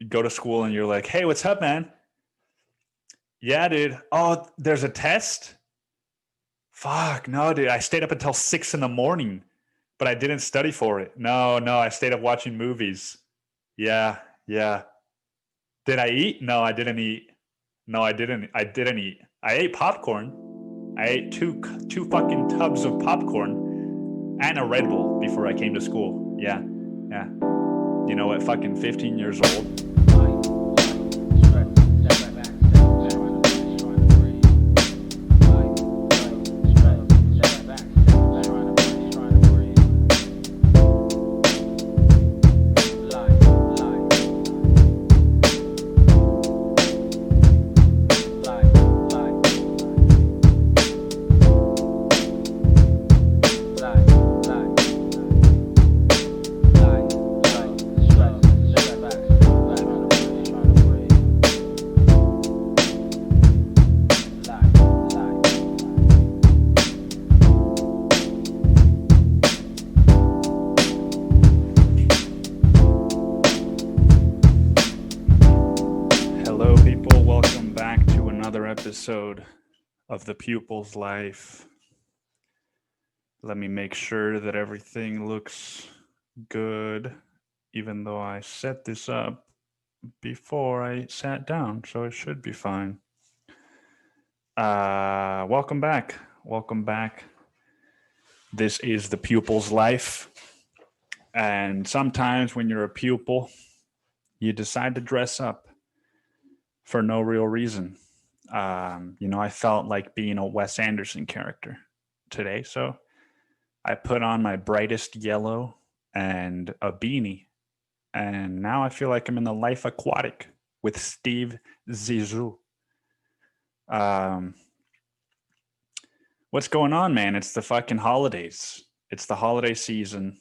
go to school and you're like, hey, what's up, man? Yeah, dude. Oh, there's a test? Fuck, no, dude. I stayed up until 6 a.m, but I didn't study for it. No, I stayed up watching movies. Yeah. Did I eat? No, I didn't eat. No, I didn't eat. I ate popcorn. I ate two fucking tubs of popcorn and a Red Bull before I came to school. Yeah. You know what? Fucking 15 years old. Episode of The Pupil's Life. Let me make sure that everything looks good, even though I set this up before I sat down, so it should be fine. Welcome back. This is The Pupil's Life, and sometimes when you're a pupil, you decide to dress up for no real reason. I felt like being a Wes Anderson character today, so I put on my brightest yellow and a beanie, and now I feel like I'm in the Life Aquatic with Steve Zissou. What's going on, man? It's the fucking holidays. It's the holiday season,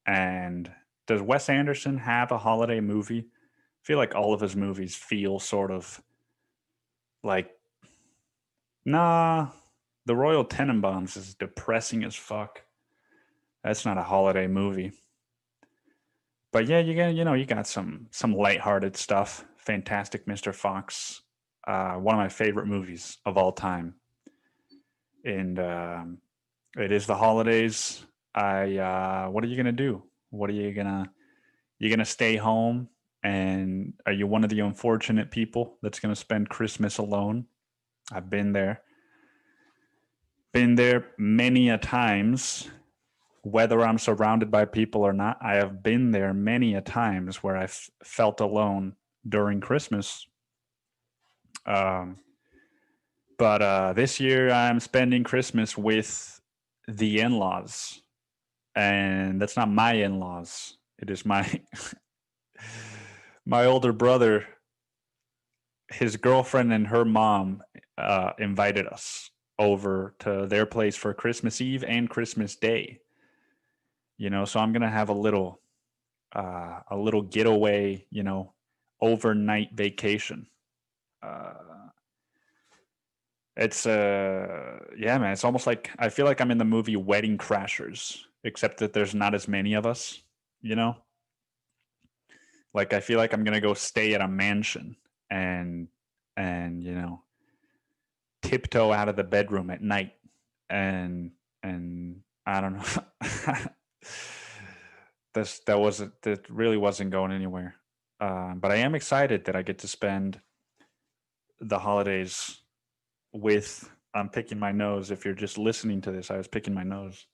and does Wes Anderson have a holiday movie? I feel like all of his movies feel sort of like, nah, the Royal Tenenbaums is depressing as fuck. That's not a holiday movie. But yeah, you got some lighthearted stuff. Fantastic Mr. Fox, one of my favorite movies of all time. And it is the holidays. What are you gonna do? You gonna stay home? And are you one of the unfortunate people that's gonna spend Christmas alone? I've been there. Been there many a times, whether I'm surrounded by people or not. I have been there many a times where I've felt alone during Christmas. But this year I'm spending Christmas with the in-laws, and that's not my in-laws. It is my my older brother. His girlfriend and her mom invited us over to their place for Christmas Eve and Christmas Day. So I'm gonna have a little getaway, overnight vacation. It's yeah, man. It's almost like I feel like I'm in the movie Wedding Crashers, except that there's not as many of us. Like I feel like I'm gonna go stay at a mansion and tiptoe out of the bedroom at night and I don't know. That really wasn't going anywhere. But I am excited that I get to spend the holidays with. I'm picking my nose. If you're just listening to this, I was picking my nose.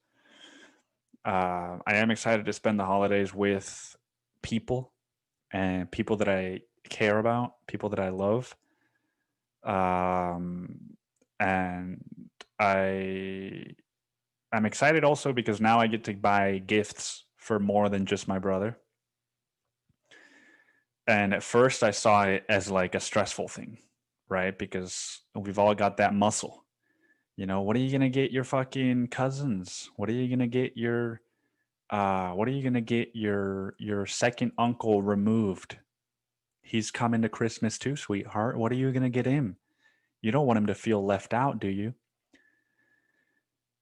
I am excited to spend the holidays with people and people that I care about, people that I love. And I'm excited also because now I get to buy gifts for more than just my brother. And at first I saw it as like a stressful thing, right? Because we've all got that muscle. What are you going to get your fucking cousins? What are you going to get your second uncle removed? He's coming to Christmas too, sweetheart. What are you going to get him? You don't want him to feel left out, do you?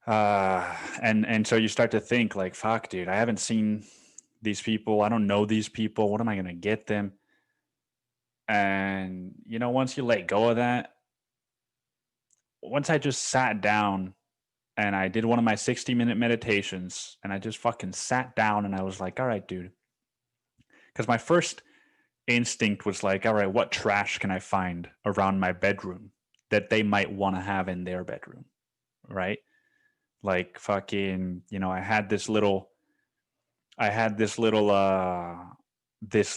And so you start to think like, fuck, dude, I haven't seen these people. I don't know these people. What am I going to get them? And, once you let go of that, once I just sat down and I did one of my 60-minute meditations and I just fucking sat down and I was like, all right, dude. Because my first instinct was like, all right, what trash can I find around my bedroom that they might want to have in their bedroom? Right? Like fucking, I had this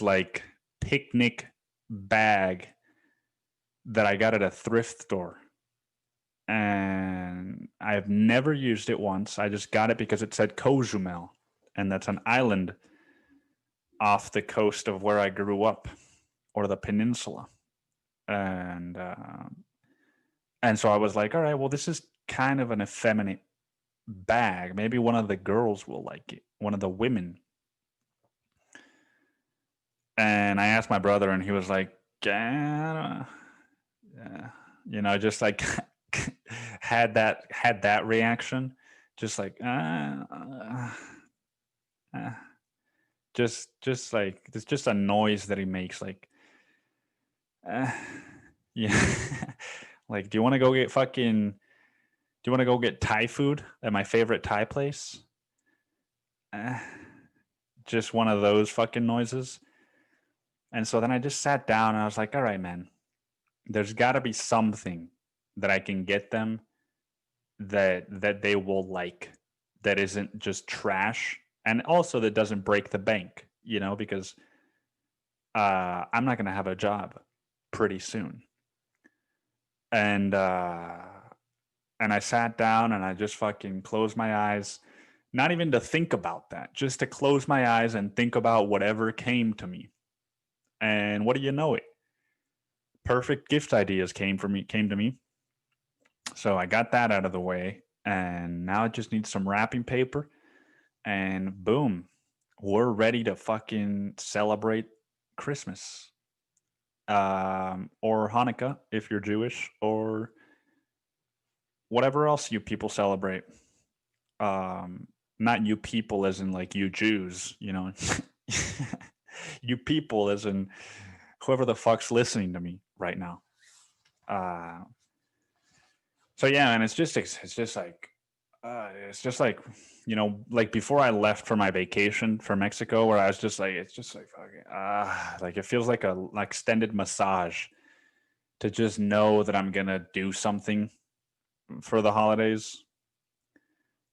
like picnic bag that I got at a thrift store. And I've never used it once. I just got it because it said Cozumel, and that's an island off the coast of where I grew up, or the peninsula. And and so I was like, all right, well, this is kind of an effeminate bag. Maybe one of the girls will like it, one of the women. And I asked my brother, and he was like, yeah, just like had that reaction, just like just like it's just a noise that he makes, like uh, yeah, like do you want to go get fucking? Do you want to go get Thai food at my favorite Thai place? Uh, just one of those fucking noises. And so then I just sat down and I was like, all right, man, there's got to be something that I can get them that they will like, that isn't just trash, and also that doesn't break the bank, because I'm not going to have a job pretty soon. And and I sat down and I just fucking closed my eyes, not even to think about that, just to close my eyes and think about whatever came to me. And what do you know it? Perfect gift ideas came to me. So I got that out of the way, and now I just need some wrapping paper, and boom, we're ready to fucking celebrate Christmas, or Hanukkah if you're Jewish, or whatever else you people celebrate. Not you people as in like you Jews, you people as in whoever the fuck's listening to me right now. Uh, so yeah, and it's just like like before I left for my vacation for Mexico, where I was just like, it's just like fucking like it feels like a like extended massage to just know that I'm gonna do something for the holidays.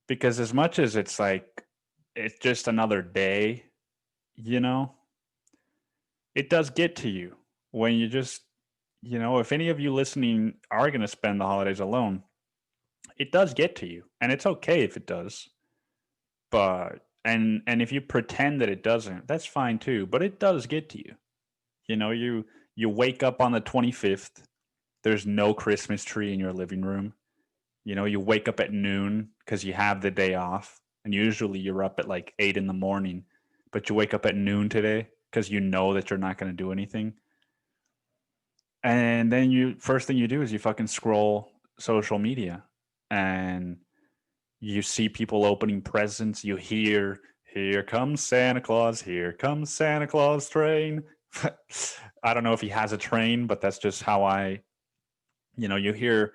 Because as much as it's like it's just another day, you know, it does get to you when you just, if any of you listening are going to spend the holidays alone, it does get to you. And it's okay if it does. But, and if you pretend that it doesn't, that's fine too. But it does get to you. You wake up on the 25th, there's no Christmas tree in your living room. You wake up at noon because you have the day off. And usually you're up at like 8 in the morning, but you wake up at noon today because you know that you're not going to do anything. And then first thing you do is you fucking scroll social media and you see people opening presents. You hear, here comes Santa Claus, here comes Santa Claus train. I don't know if he has a train, but that's just how you hear,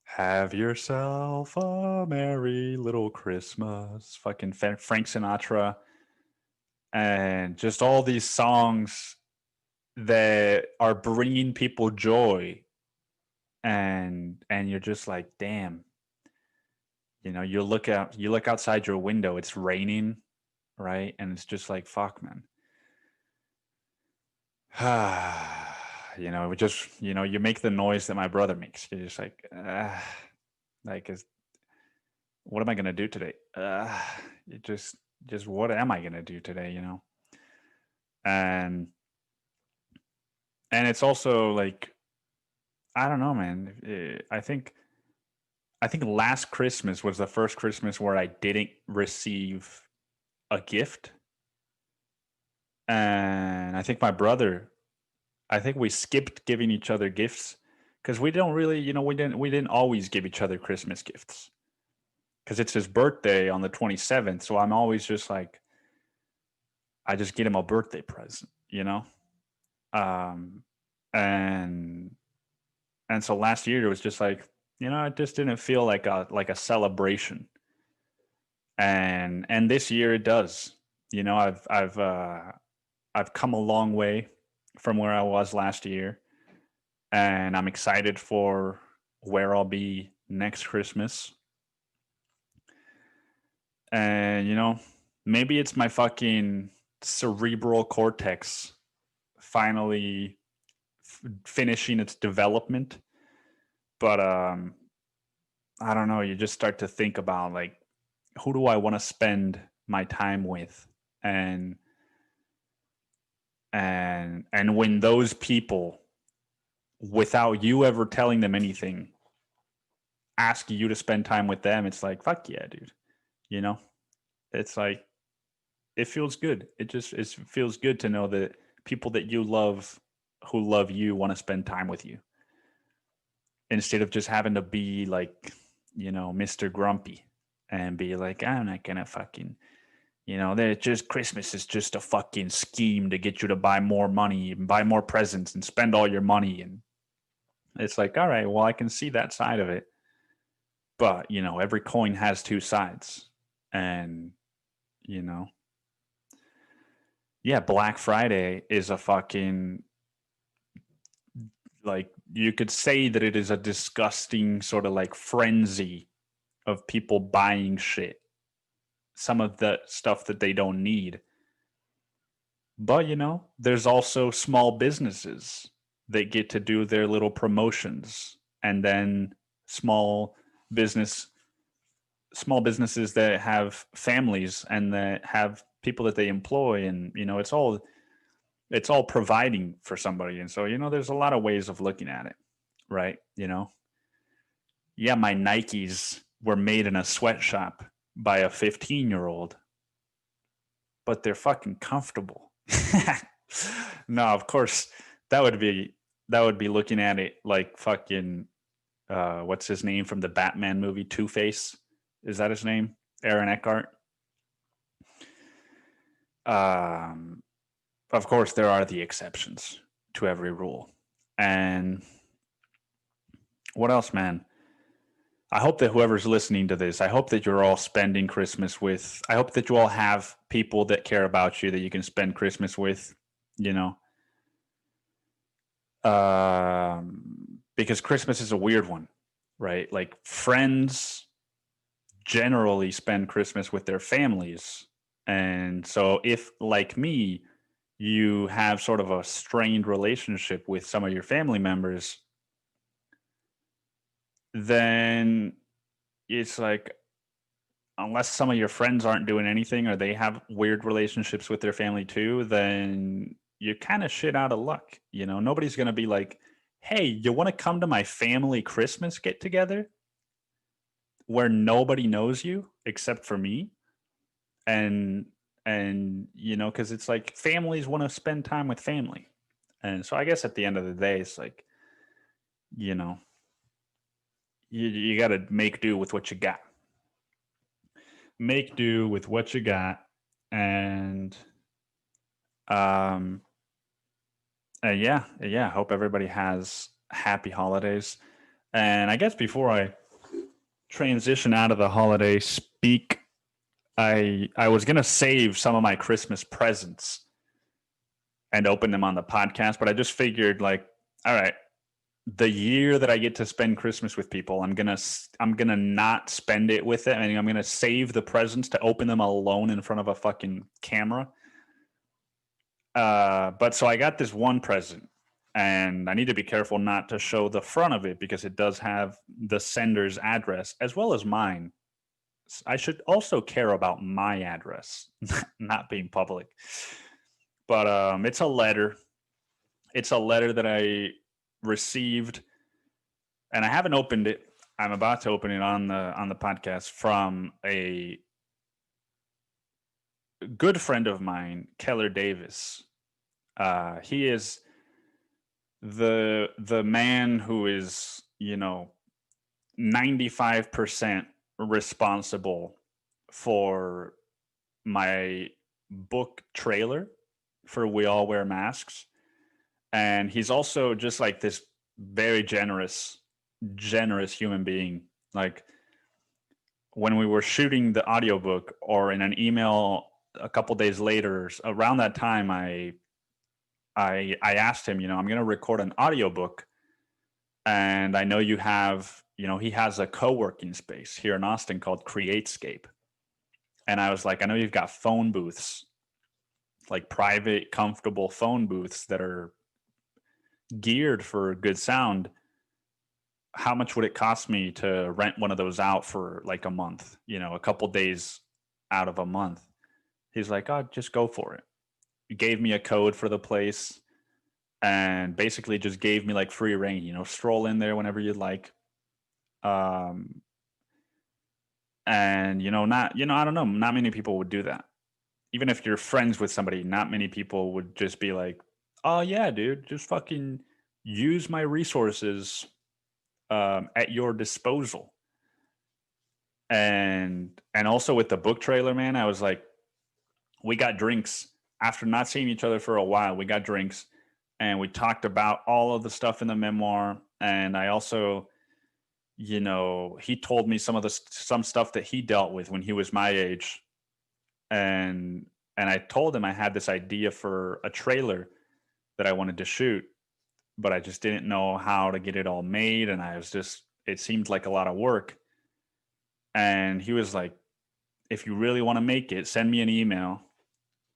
have yourself a merry little Christmas. Fucking Frank Sinatra. And just all these songs that are bringing people joy. And you're just like, damn. You look outside your window, it's raining, right? And it's just like, fuck, man. It just, you make the noise that my brother makes. You're just like, what am I gonna do today? It just what am I gonna do today? And it's also like, I don't know, man. I think last Christmas was the first Christmas where I didn't receive a gift. And I think we skipped giving each other gifts because we don't really, we didn't always give each other Christmas gifts because it's his birthday on the 27th. So I'm always just like, I just get him a birthday present, Um, and so last year it was just like, it just didn't feel like a celebration. And this year it does. I've come a long way from where I was last year, and I'm excited for where I'll be next Christmas. And maybe it's my fucking cerebral cortex finally finishing its development, but I don't know, you just start to think about, like, who do I want to spend my time with? And when those people, without you ever telling them anything, ask you to spend time with them, it's like, fuck yeah, dude. It's like, it feels good. It feels good to know that people that you love, who love you, want to spend time with you, instead of just having to be like, Mr. Grumpy and be like, I'm not gonna fucking, they're just, Christmas is just a fucking scheme to get you to buy more money and buy more presents and spend all your money. And it's like, all right, well, I can see that side of it, but every coin has two sides. And yeah, Black Friday is a fucking, like, you could say that it is a disgusting sort of like frenzy of people buying shit, some of the stuff that they don't need. But there's also small businesses that get to do their little promotions, and then business small businesses that have families and that have people that they employ, and it's all providing for somebody. And so there's a lot of ways of looking at it, right? Yeah, my Nikes were made in a sweatshop by a 15-year-old, but they're fucking comfortable. No, of course, that would be looking at it like fucking what's his name from the Batman movie, Two-Face? Is that his name? Aaron Eckhart. Of course, there are the exceptions to every rule. And what else, man? I hope that whoever's listening to this, I hope that you're all spending Christmas with. I hope that you all have people that care about you that you can spend Christmas with, because Christmas is a weird one, right? Like, friends generally spend Christmas with their families. And so if, like me, you have sort of a strained relationship with some of your family members, then it's like, unless some of your friends aren't doing anything or they have weird relationships with their family too, then you're kind of shit out of luck. Nobody's going to be like, hey, you want to come to my family Christmas get together where nobody knows you except for me? And because it's like, families want to spend time with family. And so I guess at the end of the day, it's like, you got to make do with what you got. Make do with what you got. And yeah, hope everybody has happy holidays. And I guess before I transition out of the holiday speak, I was gonna save some of my Christmas presents and open them on the podcast, but I just figured, like, all right, the year that I get to spend Christmas with people, I'm gonna not spend it with them, and I'm gonna save the presents to open them alone in front of a fucking camera. But so I got this one present, and I need to be careful not to show the front of it because it does have the sender's address as well as mine. I should also care about my address not being public. But it's a letter. It's a letter that I received, and I haven't opened it. I'm about to open it on the podcast, from a good friend of mine, Keller Davis. He is the man who is 95% responsible for my book trailer for We All Wear Masks. And he's also just like this very generous human being. Like when we were shooting the audiobook, or in an email a couple days later, around that time, I asked him, I'm going to record an audiobook, and I know you have, he has a co-working space here in Austin called Createscape. And I was like, I know you've got phone booths, like private, comfortable phone booths that are geared for good sound. How much would it cost me to rent one of those out for like a month, a couple days out of a month? He's like, oh, just go for it. He gave me a code for the place and basically just gave me like free reign, stroll in there whenever you'd like. And I don't know, not many people would do that. Even if you're friends with somebody, not many people would just be like, oh yeah, dude, just fucking use my resources at your disposal. And also with the book trailer, man, I was like, we got drinks after not seeing each other for a while. We got drinks and we talked about all of the stuff in the memoir. And I also, he told me some stuff that he dealt with when he was my age. And I told him I had this idea for a trailer that I wanted to shoot, but I just didn't know how to get it all made. And it seemed like a lot of work. And he was like, if you really want to make it, send me an email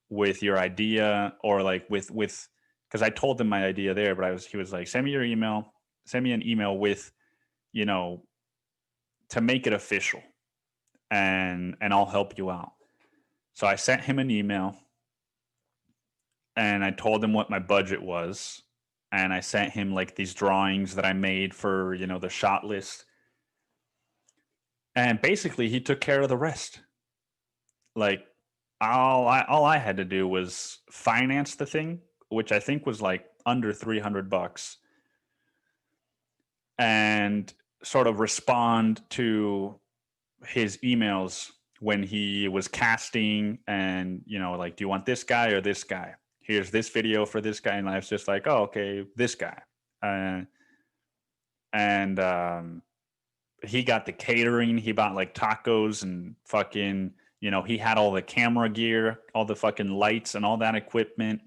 with your idea, or like with, because I told him my idea there, but he was like, send me your email, send me an email with, to make it official, and I'll help you out. So I sent him an email and I told him what my budget was. And I sent him like these drawings that I made for, the shot list. And basically he took care of the rest. Like all I had to do was finance the thing, which I think was like under $300, and sort of respond to his emails when he was casting, and like, do you want this guy or this guy? Here's this video for this guy. And I was just like, oh, okay, this guy. And he got the catering. He bought like tacos and fucking, he had all the camera gear, all the fucking lights and all that equipment.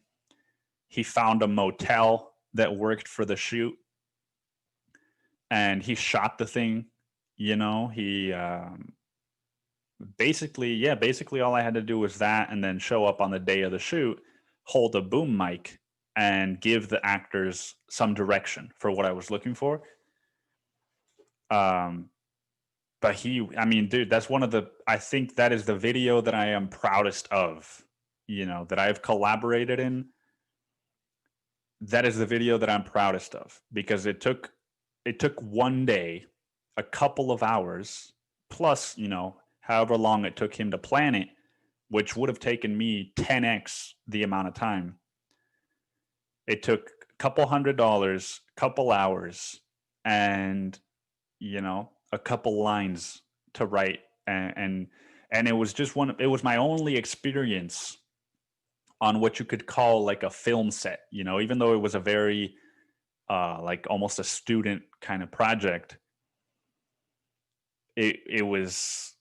He found a motel that worked for the shoot, and he shot the thing. He basically all I had to do was that, and then show up on the day of the shoot, hold a boom mic, and give the actors some direction for what I was looking for. But dude, that's I think that is the video that I am proudest of, that I've collaborated in. That is the video that I'm proudest of, because it took one day, a couple of hours, plus, however long it took him to plan it, which would have taken me 10x the amount of time. It took a couple $100, couple hours, and a couple lines to write, and it was just it was my only experience on what you could call like a film set, even though it was a very like almost a student kind of project. It was,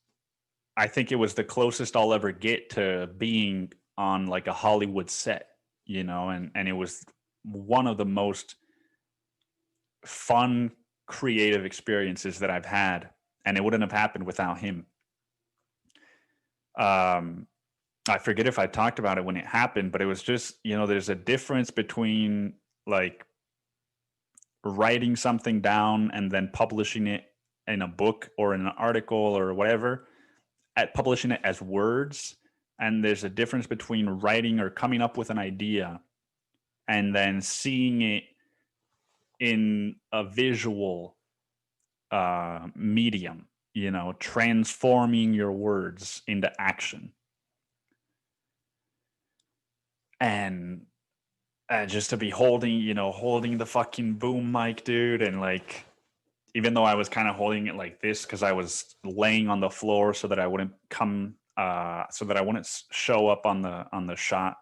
I think it was the closest I'll ever get to being on like a Hollywood set, and it was one of the most fun, creative experiences that I've had, and it wouldn't have happened without him. I forget if I talked about it when it happened, but it was just, there's a difference between like writing something down and then publishing it in a book or in an article or whatever, at publishing it as words. And there's a difference between writing or coming up with an idea and then seeing it in a visual medium, transforming your words into action. And just to be holding the fucking boom mic, dude, and like, even though I was kind of holding it like this because I was laying on the floor so that I wouldn't show up on the shot,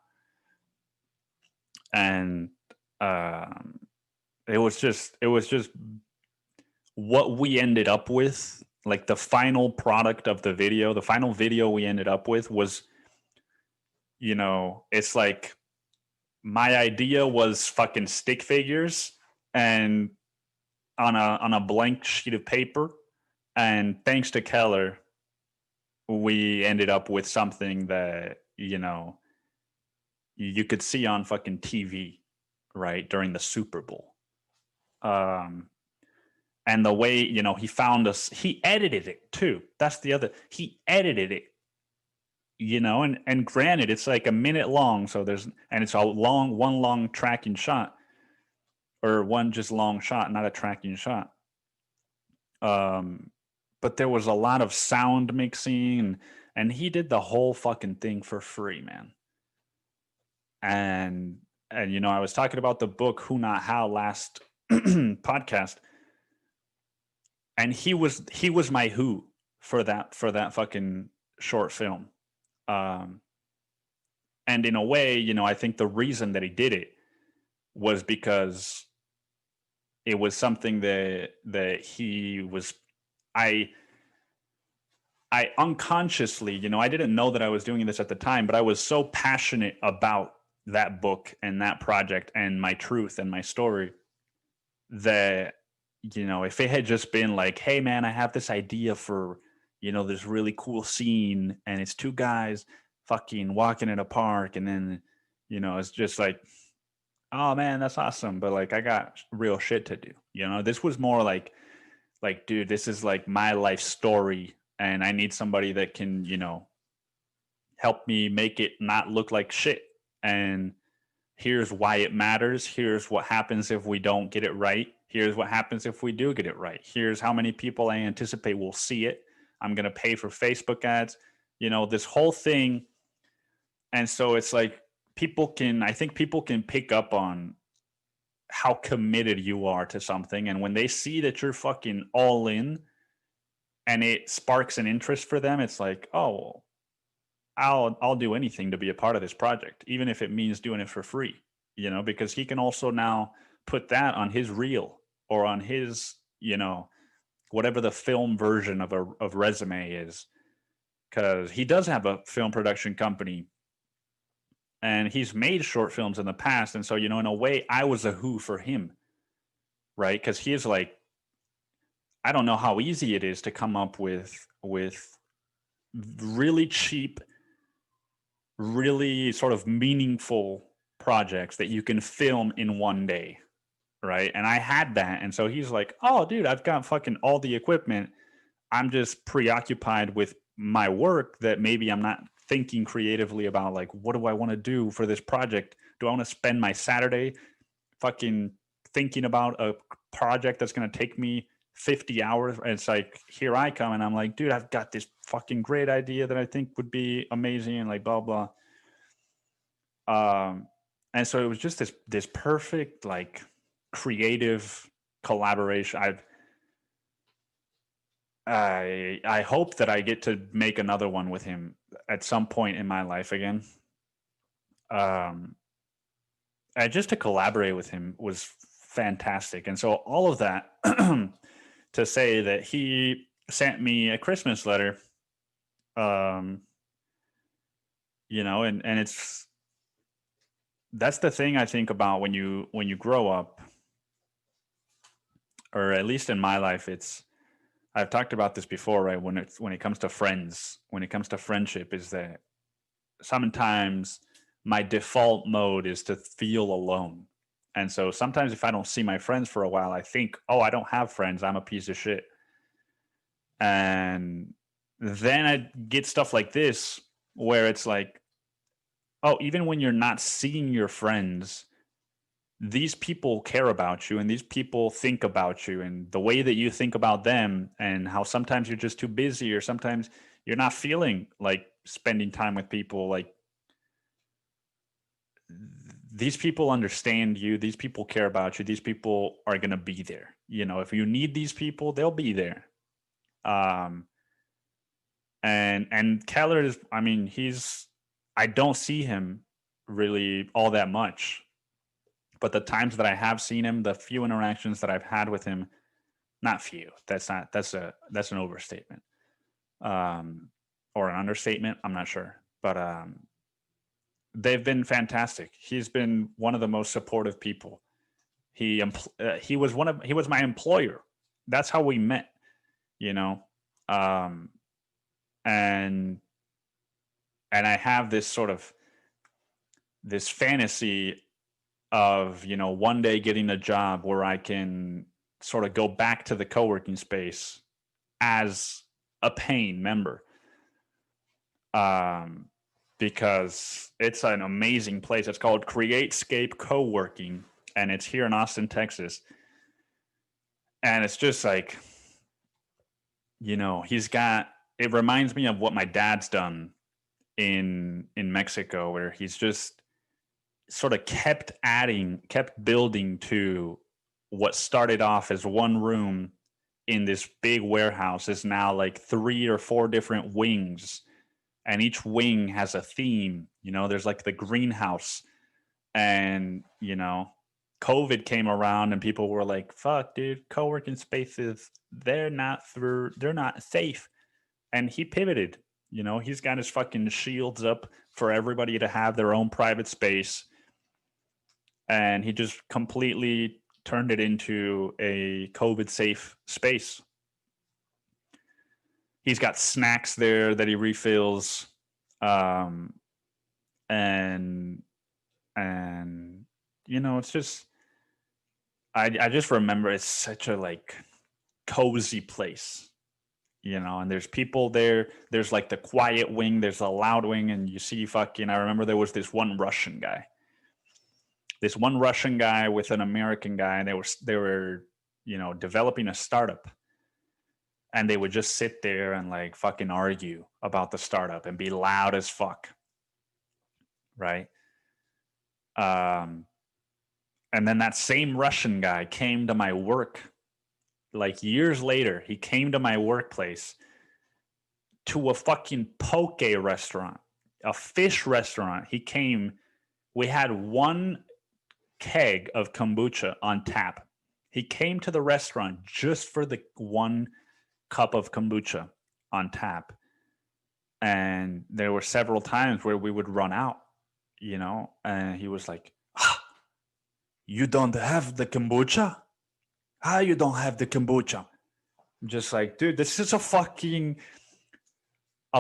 and Um, it was just what we ended up with, like the final product of the video. The final video we ended up with was, it's like my idea was fucking stick figures and on a blank sheet of paper, and thanks to Keller, we ended up with something that you could see on fucking TV, right, during the Super Bowl. Um, and the way he found us, he edited it too. That's the other. He edited it, and granted, it's like a minute long, so it's one long tracking shot, or one just long shot, not a tracking shot. But there was a lot of sound mixing, and he did the whole fucking thing for free, man. And I was talking about the book Who Not How last podcast, and he was my who for that fucking short film. And in a way, I think the reason that he did it was because it was something that he was. I unconsciously, I didn't know that I was doing this at the time, but I was so passionate about that book and that project and my truth and my story that, if it had just been like, hey man, I have this idea for, this really cool scene, and it's two guys fucking walking in a park, and then, it's just like, oh man, that's awesome, but like I got real shit to do. This was more like, dude, this is like my life story, and I need somebody that can, help me make it not look like shit. And here's why it matters. Here's what happens if we don't get it right. Here's what happens if we do get it right. Here's how many people I anticipate will see it. I'm going to pay for Facebook ads, this whole thing. And so it's like I think people can pick up on how committed you are to something. And when they see that you're fucking all in, and it sparks an interest for them, it's like, oh, I'll do anything to be a part of this project, even if it means doing it for free, because he can also now put that on his reel or on his, whatever the film version of resume is, because he does have a film production company and he's made short films in the past. And so, in a way, I was a who for him, right? Because he is like, I don't know how easy it is to come up with really cheap, really sort of meaningful projects that you can film in one day, right? And I had that. And so he's like, oh, dude, I've got fucking all the equipment. I'm just preoccupied with my work that maybe I'm not thinking creatively about, like, what do I want to do for this project? Do I want to spend my Saturday fucking thinking about a project that's going to take me 50 hours? And it's like, here I come, and I'm like, dude, I've got this fucking great idea that I think would be amazing, and like blah blah. And so it was just this perfect, like, creative collaboration. I hope that I get to make another one with him at some point in my life again. And just to collaborate with him was fantastic. And so all of that to say that he sent me a Christmas letter, and that's the thing I think about when you grow up, or at least in my life, I've talked about this before, right? When it comes to friends, when it comes to friendship, is that sometimes my default mode is to feel alone. And so sometimes if I don't see my friends for a while, I think, oh, I don't have friends, I'm a piece of shit. And then I get stuff like this where it's like, oh, even when you're not seeing your friends, these people care about you, and these people think about you, and the way that you think about them, and how sometimes you're just too busy, or sometimes you're not feeling like spending time with people. Like, these people understand you, these people care about you, these people are going to be there. If you need these people, they'll be there. And Keller is, I mean, I don't see him really all that much, But the times that I have seen him, the few interactions that I've had with him, not few. That's an overstatement, or an understatement. I'm not sure, but they've been fantastic. He's been one of the most supportive people. He was my employer. That's how we met, you know, um, and I have this fantasy of, one day getting a job where I can sort of go back to the co-working space as a paying member, because it's an amazing place. It's called CreateScape Co-working, and it's here in Austin, Texas. And it's just like, it reminds me of what my dad's done in Mexico, where he's just sort of kept building to what started off as one room in this big warehouse is now like 3 or 4 different wings, and each wing has a theme. There's like the greenhouse, and COVID came around and people were like, fuck, dude, co-working spaces, they're not safe. And he pivoted. He's got his fucking shields up for everybody to have their own private space. And he just completely turned it into a COVID safe space. He's got snacks there that he refills. And it's just, I just remember it's such a like cozy place, and there's people there. There's like the quiet wing, there's a loud wing, and you see I remember there was this one Russian guy with an American guy, and they were developing a startup, and they would just sit there and like fucking argue about the startup and be loud as fuck, right? And then that same Russian guy came to my work, like years later. He came to my workplace to a fucking poke restaurant, a fish restaurant. He came, we had 1 keg of kombucha on tap. He came to the restaurant just for the 1 cup of kombucha on tap. And there were several times where we would run out, and he was like, you don't have the kombucha? How you don't have the kombucha? I'm just like, dude, this is a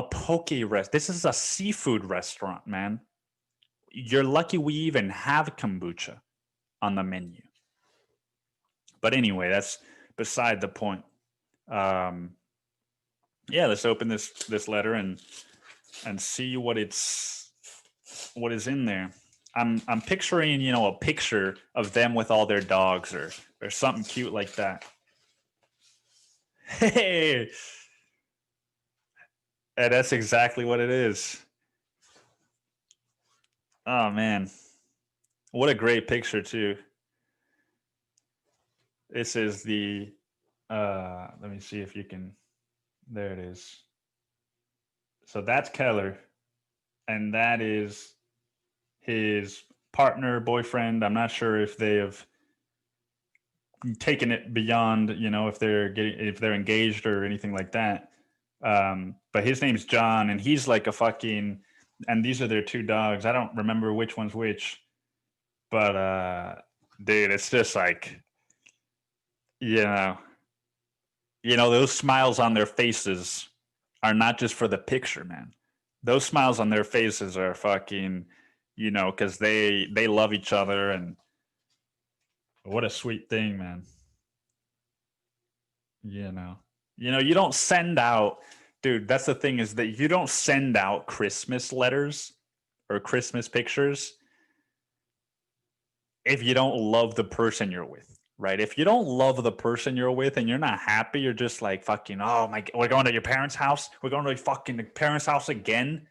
poke rest. This is a seafood restaurant, man. You're lucky we even have kombucha on the menu. But anyway, that's beside the point. Let's open this letter and see what is in there. I'm picturing, a picture of them with all their dogs or something cute like that. Hey, and that's exactly what it is. Oh man, what a great picture too. This is the let me see if you can. There it is. So that's Keller, and that is his partner, boyfriend. I'm not sure if they have taken it beyond, if they're engaged or anything like that. But his name's John, and he's like a fucking, and these are their 2 dogs. I don't remember which one's which, but dude, it's just like, those smiles on their faces are not just for the picture, man. Those smiles on their faces are fucking, because they love each other, and what a sweet thing, man. You don't send out, dude, that's the thing, is that you don't send out Christmas letters or Christmas pictures if you don't love the person you're with, right? If you don't love the person you're with and you're not happy, you're just like fucking, oh my, we're going to your parents' house. We're going to your fucking parents' house again.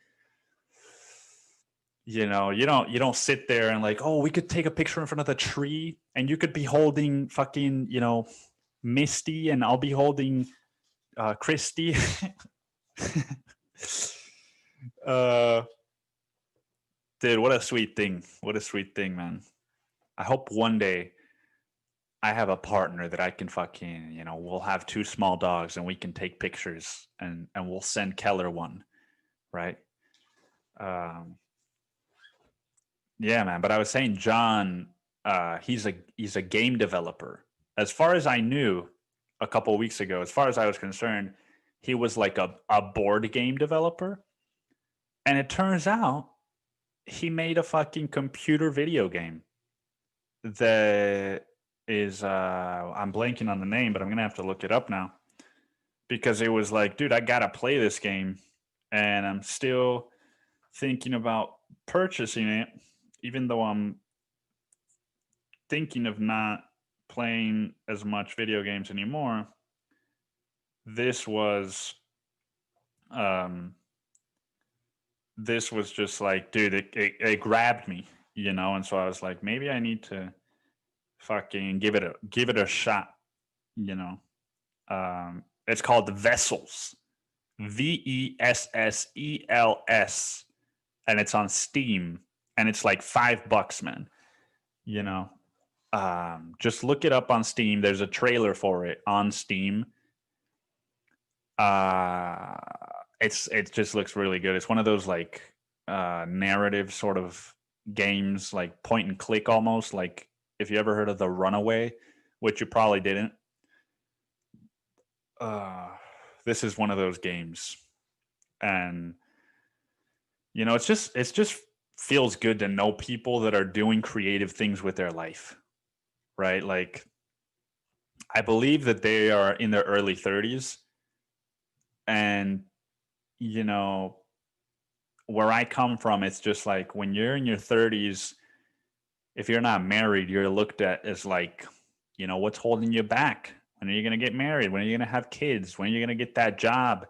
You don't sit there and like, oh, we could take a picture in front of the tree and you could be holding fucking, Misty and I'll be holding Christy. Dude, what a sweet thing. What a sweet thing, man. I hope one day I have a partner that I can fucking, we'll have two small dogs and we can take pictures and we'll send Keller one, right? Um, yeah, man. But I was saying, John, he's a game developer. As far as I knew, a couple of weeks ago, as far as I was concerned, he was like a board game developer. And it turns out he made a fucking computer video game that is I'm blanking on the name, but I'm gonna have to look it up now because it was like, dude, I gotta play this game, and I'm still thinking about purchasing it, even though I'm thinking of not playing as much video games anymore. This was um this was just like, dude, it grabbed me, and so I was like, maybe I need to fucking give it a shot, you know. It's called Vessels, Vessels, and it's on Steam, and it's like $5, man. You know, just look it up on Steam. There's a trailer for it on Steam. It just looks really good. It's one of those like narrative sort of games, like point and click almost. Like if you ever heard of The Runaway, which you probably didn't. This is one of those games, and it's just feels good to know people that are doing creative things with their life, right? Like I believe that they are in their early 30s, and you know where I come from, it's just like when you're in your 30s, if you're not married, you're looked at as like, what's holding you back? When are you going to get married? When are you going to have kids? When are you going to get that job?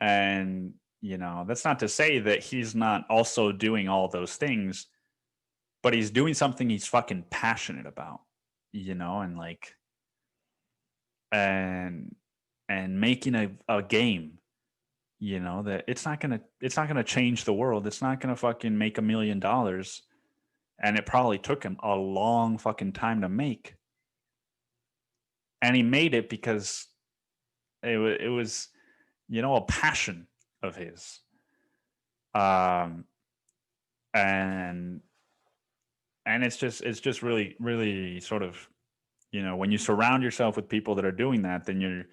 And, that's not to say that he's not also doing all those things, but he's doing something he's fucking passionate about, and like, and, and making a game, that it's not going to change the world. It's not going to fucking make $1 million. And it probably took him a long fucking time to make. And he made it because it was a passion of his. And it's just really, really sort of, when you surround yourself with people that are doing that, then you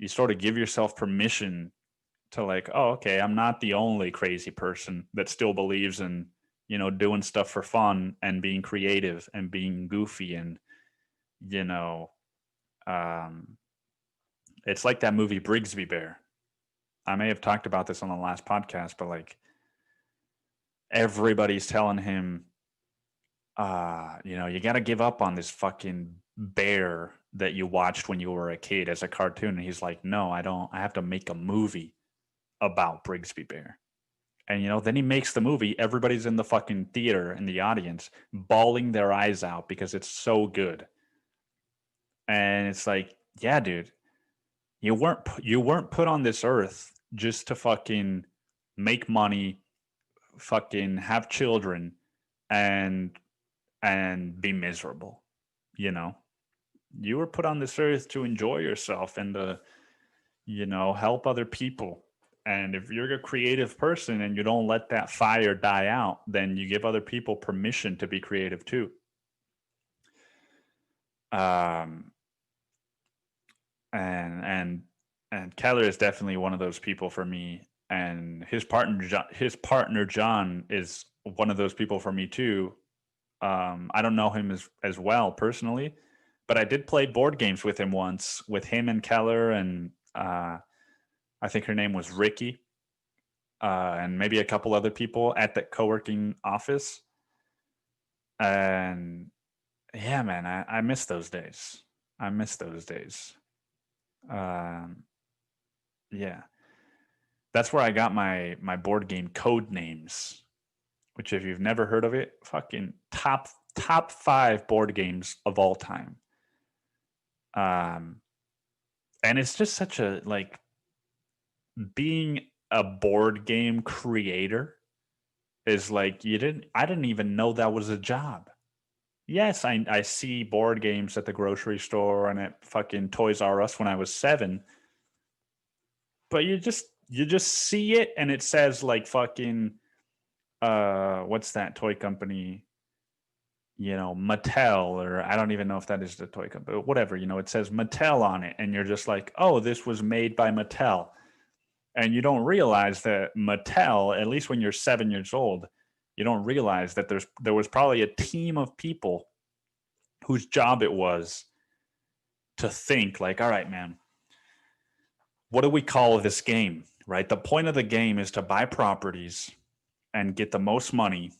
sort of give yourself permission to like, oh, okay, I'm not the only crazy person that still believes in, doing stuff for fun and being creative and being goofy and, it's like that movie Brigsby Bear. I may have talked about this on the last podcast, but like everybody's telling him, you got to give up on this fucking bear that you watched when you were a kid as a cartoon. And he's like, no, I don't. I have to make a movie about Brigsby Bear. And, then he makes the movie. Everybody's in the fucking theater in the audience bawling their eyes out because it's so good. And it's like, yeah, dude, you weren't put on this earth just to fucking make money, fucking have children, and be miserable. You were put on this earth to enjoy yourself and to help other people. And if you're a creative person and you don't let that fire die out, then you give other people permission to be creative too. And Keller is definitely one of those people for me, and his partner John is one of those people for me too. I don't know him as well personally, but I did play board games with him once, with him and Keller, and I think her name was Ricky, and maybe a couple other people at that co-working office. And yeah, man, I miss those days. I miss those days. Yeah, that's where I got my board game code names. Which, if you've never heard of it, fucking top 5 board games of all time. And it's just such a like being a board game creator is like I didn't even know that was a job. Yes, I see board games at the grocery store and at fucking Toys R Us when I was 7, but you just see it and it says like fucking what's that toy company? Mattel, or I don't even know if that is the toy company, but whatever, it says Mattel on it, and you're just like, oh, this was made by Mattel. And you don't realize that Mattel, at least when you're 7 years old, you don't realize that there was probably a team of people whose job it was to think like, all right, man, what do we call this game? Right? The point of the game is to buy properties and get the most money,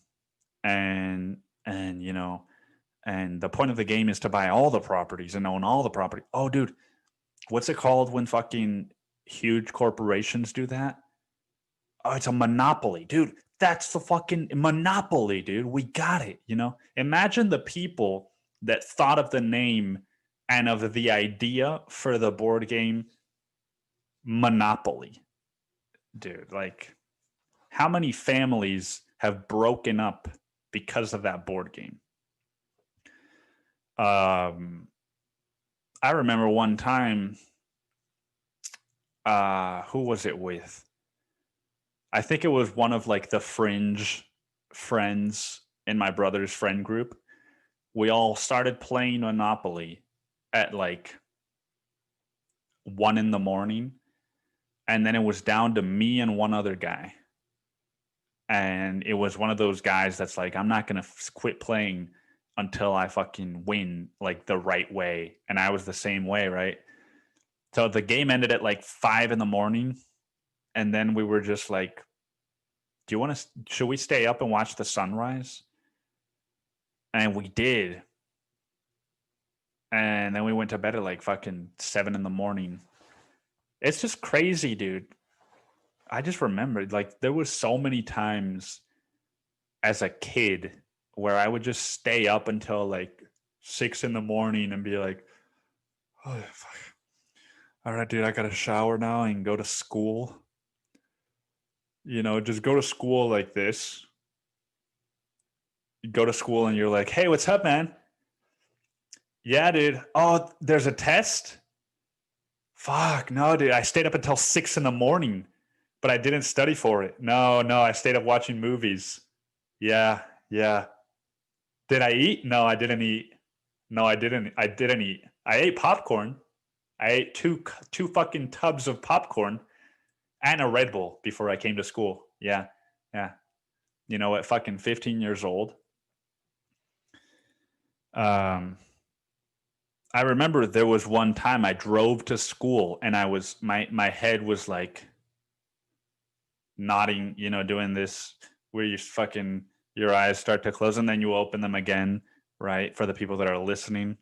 and the point of the game is to buy all the properties and own all the property. Oh, dude, what's it called when fucking huge corporations do that? Oh, it's a monopoly, dude. That's the fucking monopoly, dude. We got it. Imagine the people that thought of the name and of the idea for the board game Monopoly, dude. Like, how many families have broken up because of that board game? I remember one time, who was it with? I think it was one of like the fringe friends in my brother's friend group. We all started playing Monopoly at like 1 a.m, and then it was down to me and one other guy. And it was one of those guys that's like, I'm not gonna quit playing until I fucking win like the right way. And I was the same way, right? So the game ended at like 5 a.m, and then we were just like, should we stay up and watch the sunrise? And we did. And then we went to bed at like fucking 7 a.m. It's just crazy, dude. I just remembered like there was so many times as a kid where I would just stay up until like 6 a.m. and be like, oh, fuck. All right, dude, I got to shower now and go to school. Just go to school like this. You go to school and you're like, hey, what's up, man? Yeah, dude. Oh, there's a test? Fuck, no, dude. I stayed up until 6 a.m, but I didn't study for it. No, I stayed up watching movies. Yeah. Did I eat? No, I didn't eat. No, I didn't. I didn't eat. I ate popcorn. I ate two fucking tubs of popcorn and a Red Bull before I came to school. Yeah. At fucking 15 years old. I remember there was one time I drove to school and I was my head was like nodding, doing this where your eyes start to close and then you open them again, right? For the people that are listening.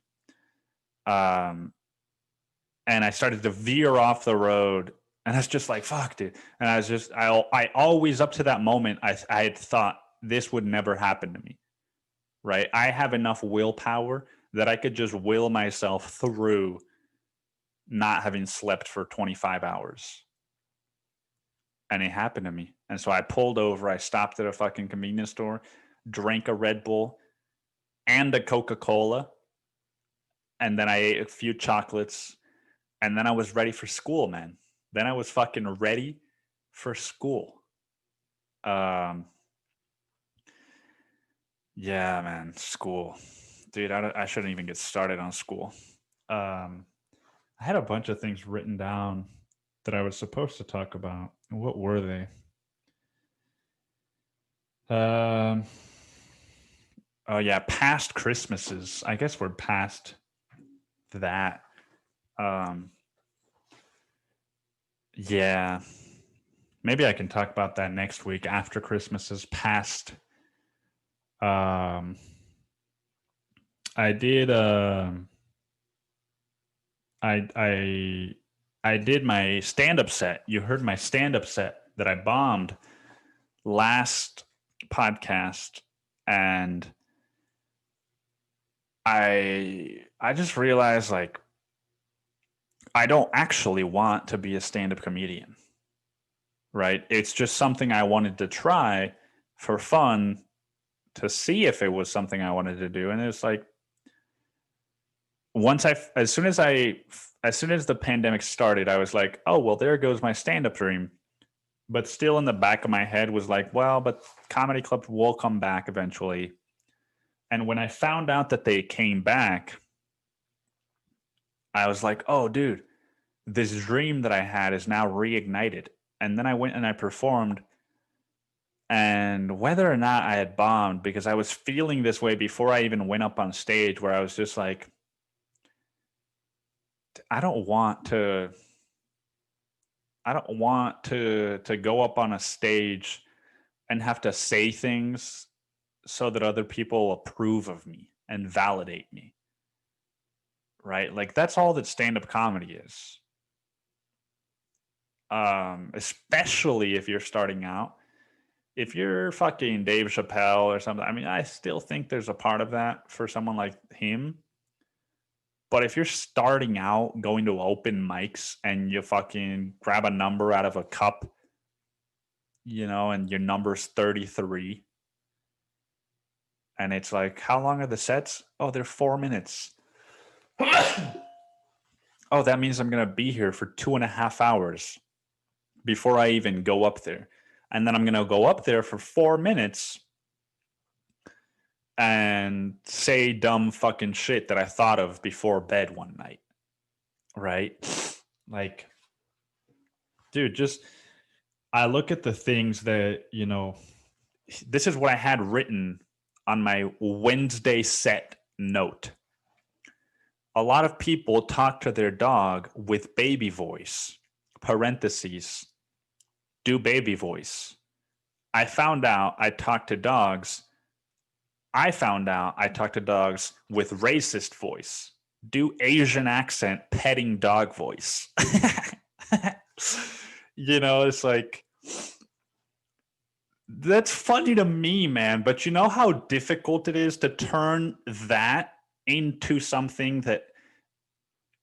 And I started to veer off the road, and I was just like, fuck, dude. And I always up to that moment, I had thought this would never happen to me, right? I have enough willpower that I could just will myself through not having slept for 25 hours. And it happened to me. And so I pulled over, I stopped at a fucking convenience store, drank a Red Bull and a Coca-Cola, and then I ate a few chocolates, and then I was ready for school, man. Then I was fucking ready for school. Yeah, man, school. Dude, I shouldn't even get started on school. I had a bunch of things written down that I was supposed to talk about. What were they? Oh yeah, past Christmases. I guess we're past that. Yeah. Maybe I can talk about that next week after Christmas is past. I did I did my stand-up set. You heard my stand-up set that I bombed last podcast, and I just realized like I don't actually want to be a stand-up comedian. Right? It's just something I wanted to try for fun see if it was something I wanted to do. And it's like, as soon as the pandemic started, I was like, oh, well, there goes my stand-up dream. But still in the back of my head was like, well, but comedy clubs will come back eventually. And when I found out that they came back, I was like, oh, dude, this dream that I had is now reignited. And then I went and I performed. And whether or not I had bombed, because I was feeling this way before I even went up on stage, where I was just like, I don't want to go up on a stage and have to say things so that other people approve of me and validate me. Right? Like, that's all that stand-up comedy is. Especially if you're starting out. If you're fucking Dave Chappelle or something, I mean, I still think there's a part of that for someone like him. But if you're starting out going to open mics and you fucking grab a number out of a cup, and your number's 33, and it's like, how long are the sets? Oh, they're 4 minutes. Oh, that means I'm going to be here for 2.5 hours before I even go up there. And then I'm going to go up there for 4 minutes and say dumb fucking shit that I thought of before bed one night. Right? Like, dude, I look at the things that, this is what I had written on my Wednesday set note. A lot of people talk to their dog with baby voice, parentheses, do baby voice. I found out I talk to dogs with racist voice, do Asian accent, petting dog voice. It's like, that's funny to me, man. But you know how difficult it is to turn that into something that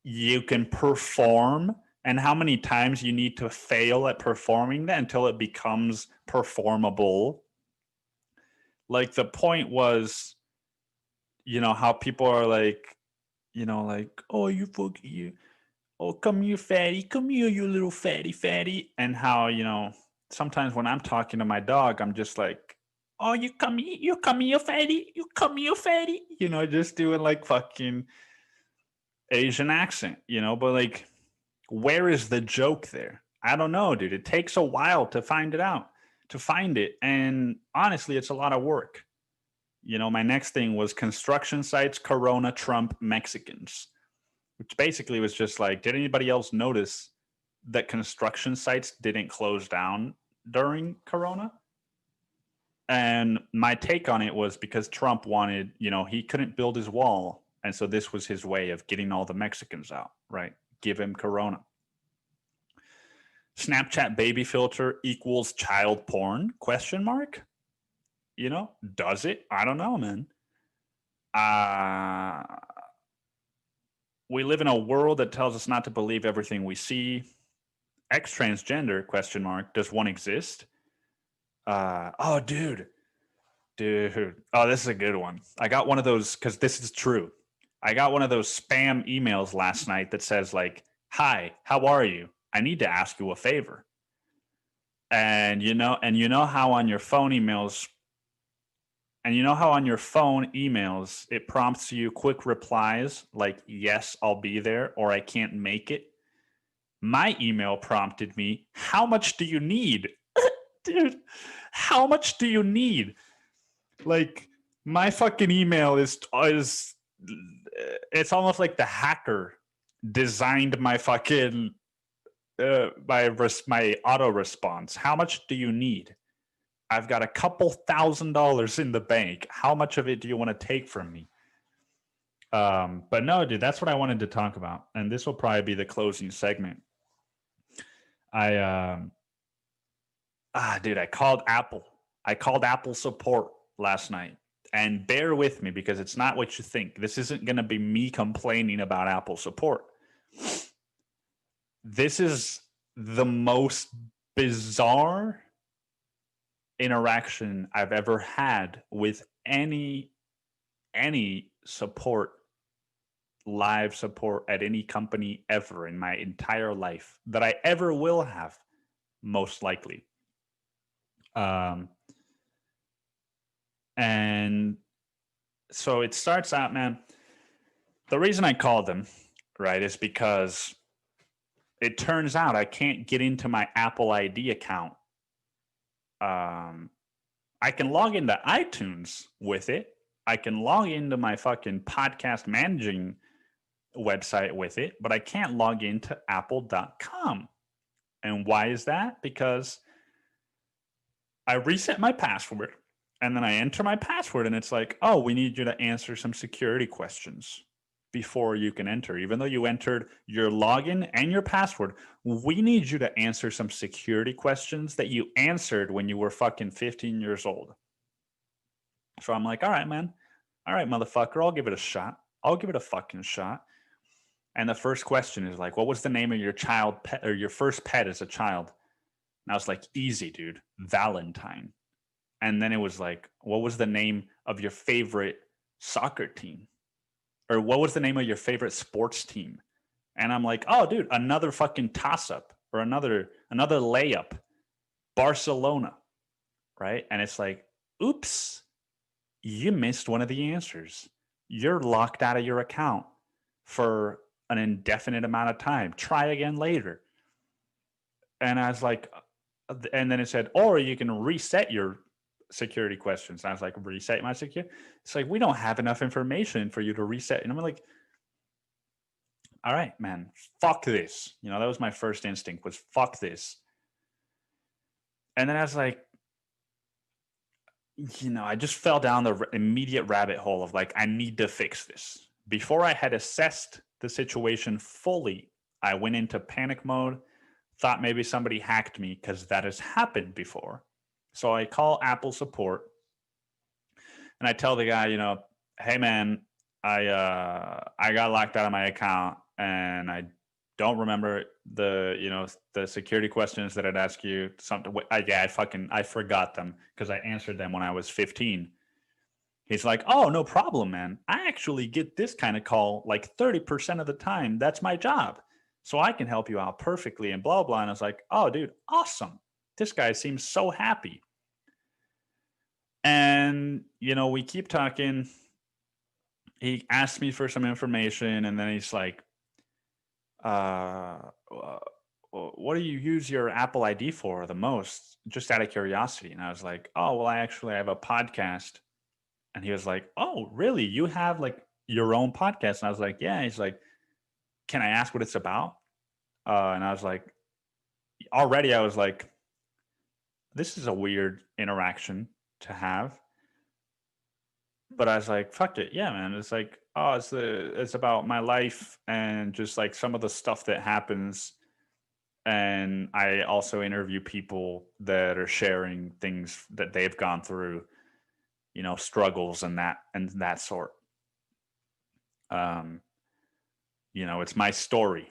you can perform, and how many times you need to fail at performing that until it becomes performable. Like, the point was, how people are like, oh, oh, come here, fatty, come here, you little fatty. And how, sometimes when I'm talking to my dog, I'm just like, oh, you come here, fatty, just doing like fucking Asian accent, but like, where is the joke there? I don't know, dude. It takes a while to find it. And honestly, it's a lot of work. My next thing was construction sites, Corona, Trump, Mexicans, which basically was just like, did anybody else notice that construction sites didn't close down during Corona? And my take on it was because Trump wanted, he couldn't build his wall. And so this was his way of getting all the Mexicans out, right? Give him Corona. Snapchat baby filter equals child porn? ? Does it? I don't know, man. We live in a world that tells us not to believe everything we see. Ex-transgender ? Does one exist? Oh, dude. Oh, this is a good one. I got one of those, because this is true. I got one of those spam emails last night that says like, hi, how are you? I need to ask you a favor. And how on your phone emails, it prompts you quick replies like, yes, I'll be there, or I can't make it. My email prompted me, how much do you need? Dude, how much do you need? Like, my fucking email is it's almost like the hacker designed my fucking my auto response. How much do you need? I've got a couple $1,000s in the bank. How much of it do you want to take from me? But no, dude, that's what I wanted to talk about, and this will probably be the closing segment. I called Apple. I called Apple support last night. And bear with me, because it's not what you think. This isn't going to be me complaining about Apple support. This is the most bizarre interaction I've ever had with any support, live support at any company ever in my entire life that I ever will have, most likely. Um, and so it starts out, man. The reason I called them, right, is because it turns out I can't get into my Apple ID account. I can log into iTunes with it. I can log into my fucking podcast managing website with it, but I can't log into apple.com. And why is that? Because I reset my password and then I enter my password and it's like, oh, we need you to answer some security questions before you can enter. Even though you entered your login and your password, we need you to answer some security questions that you answered when you were fucking 15 years old. So I'm like, all right, man. All right, motherfucker, I'll give it a shot. I'll give it a fucking shot. And the first question is like, what was the name of your child pet or your first pet as a child? And I was like, easy, dude, Valentine. And then it was like, what was the name of your favorite soccer team? Or what was the name of your favorite sports team? And I'm like, oh, dude, another fucking toss up or another layup, Barcelona, right? And it's like, oops, you missed one of the answers. You're locked out of your account for an indefinite amount of time. Try again later. And I was like, and then it said, or you can reset your security questions. And I was like, reset my security? It's like, we don't have enough information for you to reset. And I'm like, all right, man, fuck this. You know, that was my first instinct was fuck this. And then I was like, you know, I just fell down the immediate rabbit hole of like, I need to fix this. Before I had assessed the situation fully, I went into panic mode, thought maybe somebody hacked me because that has happened before. So I call Apple support and I tell the guy, you know, hey man, I got locked out of my account and I don't remember the security questions that I'd ask you. I forgot them because I answered them when I was 15. He's like, oh, no problem, man. I actually get this kind of call like 30% of the time. That's my job. So I can help you out perfectly and blah, blah. And I was like, oh, dude, awesome. This guy seems so happy. And, you know, we keep talking. He asked me for some information and then he's like, what do you use your Apple ID for the most? Just out of curiosity. And I was like, oh, well, I have a podcast. And he was like, oh, really? You have like your own podcast? And I was like, yeah. He's like, can I ask what it's about? And I was like, already I was like, this is a weird interaction to have. But I was like, fuck it. Yeah, man. It's like, oh, it's about my life and just like some of the stuff that happens. And I also interview people that are sharing things that they've gone through, you know, struggles and that sort. You know, it's my story.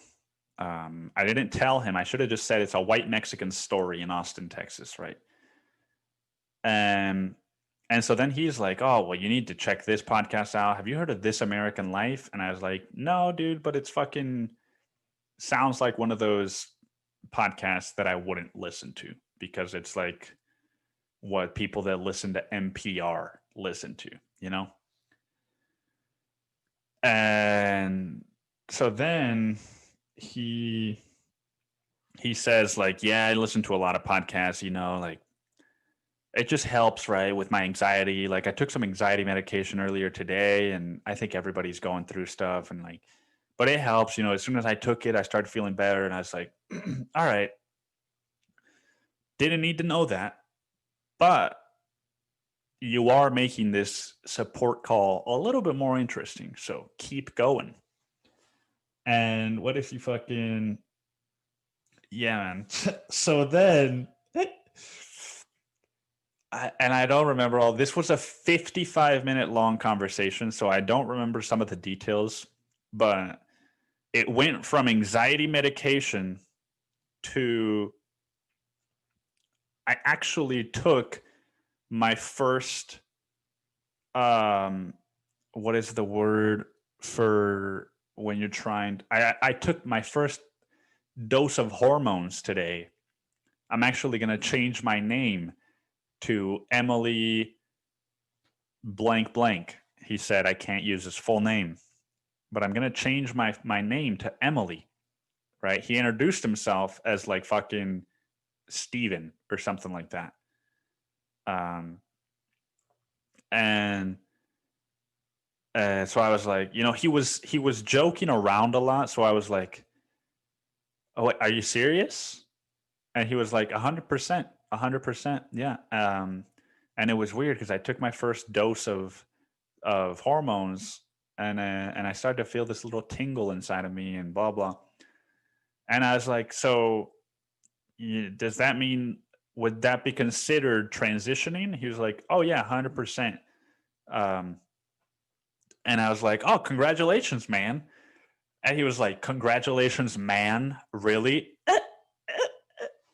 I didn't tell him. I should have just said it's a white Mexican story in Austin, Texas, right? And so then he's like, oh, well, you need to check this podcast out. Have you heard of This American Life? And I was like, no, dude, but it's fucking sounds like one of those podcasts that I wouldn't listen to because it's like what people that listen to NPR listen to, you know? And so then he says like, yeah, I listen to a lot of podcasts, you know, like it just helps, right, with my anxiety. Like I took some anxiety medication earlier today and I think everybody's going through stuff and like, but it helps, you know, as soon as I took it, I started feeling better and I was like, all right, didn't need to know that, but you are making this support call a little bit more interesting. So keep going. And what if you fucking, yeah, man. So then, I don't remember all this was a 55-minute long conversation. So I don't remember some of the details, but it went from anxiety medication to I actually took my first what is the word for when you're trying I took my first dose of hormones today. I'm actually going to change my name to Emily blank blank. He said I can't use his full name, but I'm going to change my name to Emily, right? He introduced himself as like fucking Steven or something like that. And so I was like, he was joking around a lot. So I was like, "Oh, wait, are you serious?" And he was like, 100%, 100%, yeah. And it was weird because I took my first dose of hormones, and I started to feel this little tingle inside of me, and blah blah. And I was like, so does that mean, would that be considered transitioning? He was like, oh yeah, 100%. And I was like, oh, congratulations, man. And he was like, congratulations, man. Really?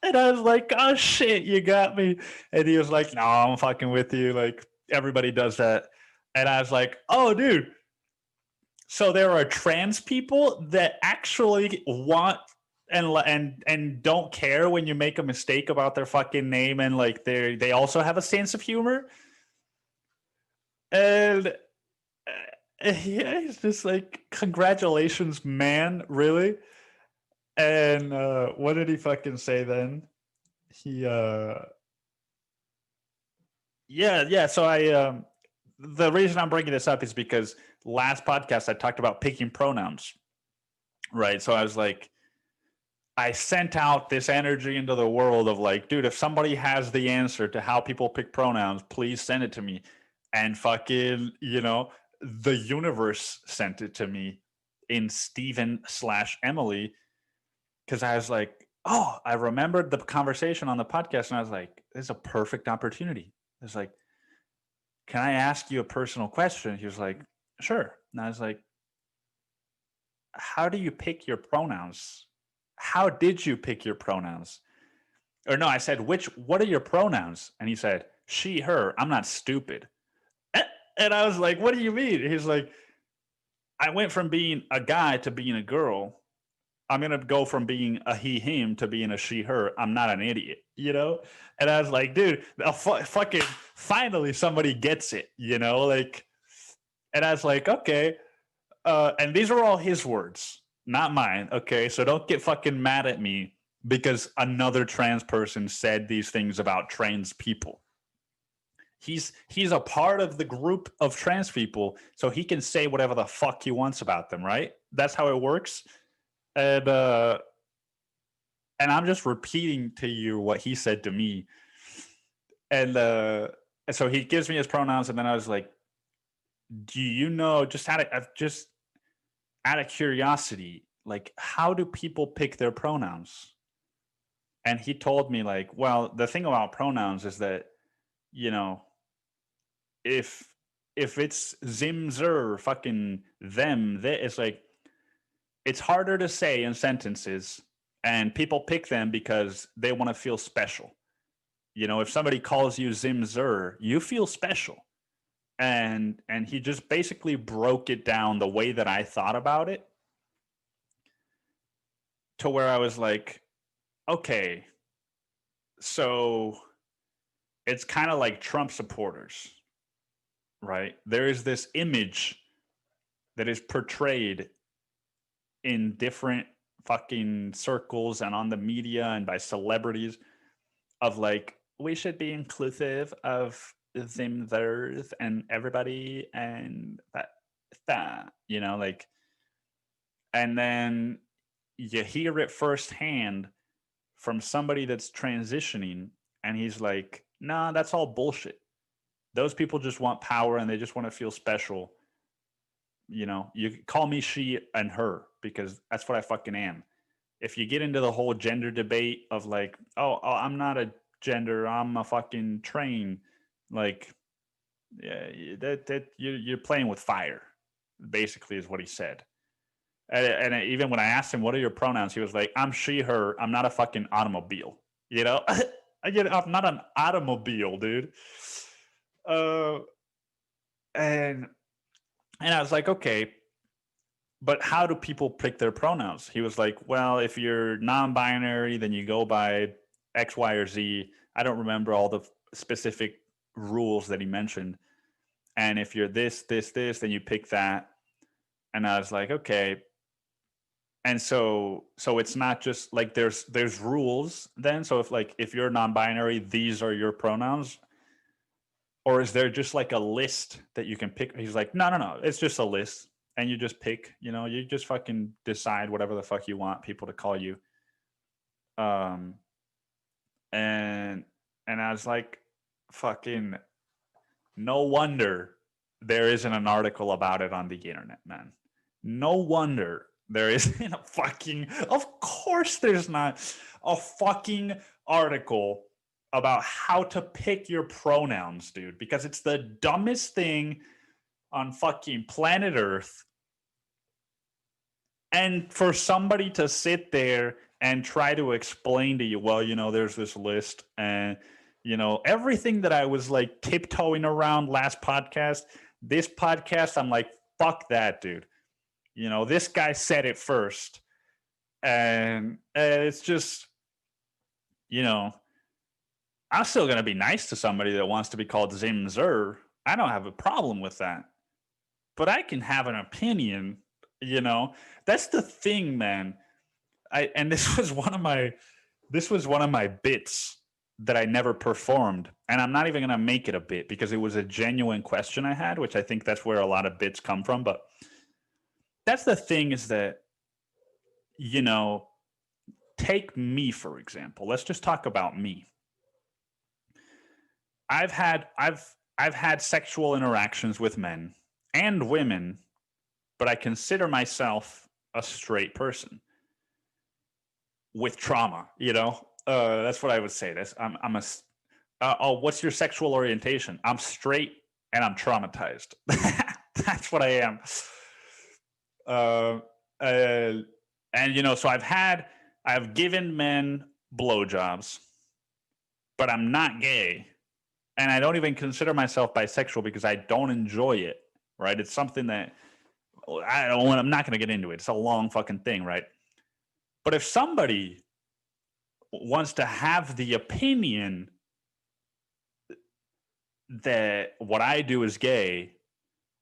And I was like, oh shit, you got me. And he was like, no, I'm fucking with you. Like, everybody does that. And I was like, oh, dude. So there are trans people that actually want and don't care when you make a mistake about their fucking name, and like they also have a sense of humor. And yeah, he's just like, congratulations, man. Really? And what did he fucking say then? He yeah. So the reason I'm bringing this up is because last podcast I talked about picking pronouns, right? So I was like, I sent out this energy into the world of like, dude, if somebody has the answer to how people pick pronouns, please send it to me. And fucking, the universe sent it to me in Steven/Emily, because I was like, oh, I remembered the conversation on the podcast, and I was like, this is a perfect opportunity. It's like, can I ask you a personal question? He was like, sure. And I was like, how do you pick your pronouns? How did you pick your pronouns? Or no, I said, what are your pronouns? And he said, she, her. I'm not stupid. And I was like, what do you mean? He's like, I went from being a guy to being a girl. I'm going to go from being a he, him to being a she, her. I'm not an idiot, And I was like, dude, fucking finally somebody gets it, Like, and I was like, okay. And these are all his words, not mine. Okay. So don't get fucking mad at me because another trans person said these things about trans people. He's a part of the group of trans people, so he can say whatever the fuck he wants about them, right? That's how it works. And I'm just repeating to you what he said to me. And so he gives me his pronouns, and then I was like, do you know, just out of curiosity, like, how do people pick their pronouns? And he told me, like, well, the thing about pronouns is that, if it's zim, zer, fucking them, it's like, it's harder to say in sentences, and people pick them because they want to feel special. If somebody calls you zim, zer, you feel special. And he just basically broke it down the way that I thought about it, to where I was like, okay, so it's kind of like Trump supporters, right? There is this image that is portrayed in different fucking circles and on the media and by celebrities of like, we should be inclusive of them, theirs, and everybody, and that, like, and then you hear it firsthand from somebody that's transitioning, and he's like, nah, that's all bullshit. Those people just want power and they just want to feel special. You call me she and her because that's what I fucking am. If you get into the whole gender debate of like, oh, I'm not a gender, I'm a fucking train, like, yeah, that you're playing with fire, basically, is what he said. And even when I asked him, what are your pronouns? He was like, I'm she, her. I'm not a fucking automobile. I'm not an automobile, dude. Uh, and I was like, okay, but how do people pick their pronouns? He was like, well, if you're non-binary, then you go by X, Y, or Z. I don't remember all the specific rules that he mentioned. And if you're this, this, this, then you pick that. And I was like, okay. And so it's not just like there's rules then. So if you're non-binary, these are your pronouns, or is there just like a list that you can pick? He's like, no, it's just a list, and you just pick. You just fucking decide whatever the fuck you want people to call you. Um, and I was like, fucking, no wonder there isn't an article about it on the internet, man. No wonder there isn't a fucking. Of course, there's not a fucking article about how to pick your pronouns, dude, because it's the dumbest thing on fucking planet Earth. And for somebody to sit there and try to explain to you, well, there's this list, and everything that I was like tiptoeing around last podcast, this podcast, I'm like, fuck that, dude. This guy said it first. And it's just, I'm still going to be nice to somebody that wants to be called Zimzer. I don't have a problem with that. But I can have an opinion, That's the thing, man. And this was one of my bits that I never performed. And I'm not even going to make it a bit because it was a genuine question I had, which I think that's where a lot of bits come from. But that's the thing, is that, take me, for example. Let's just talk about me. I've had sexual interactions with men and women, but I consider myself a straight person with trauma. That's what I would say. I'm a. Oh, what's your sexual orientation? I'm straight and I'm traumatized. That's what I am. And so I've given men blowjobs, but I'm not gay, and I don't even consider myself bisexual because I don't enjoy it. Right? It's something that I'm not going to get into it. It's a long fucking thing, right? But if somebody wants to have the opinion that what I do is gay,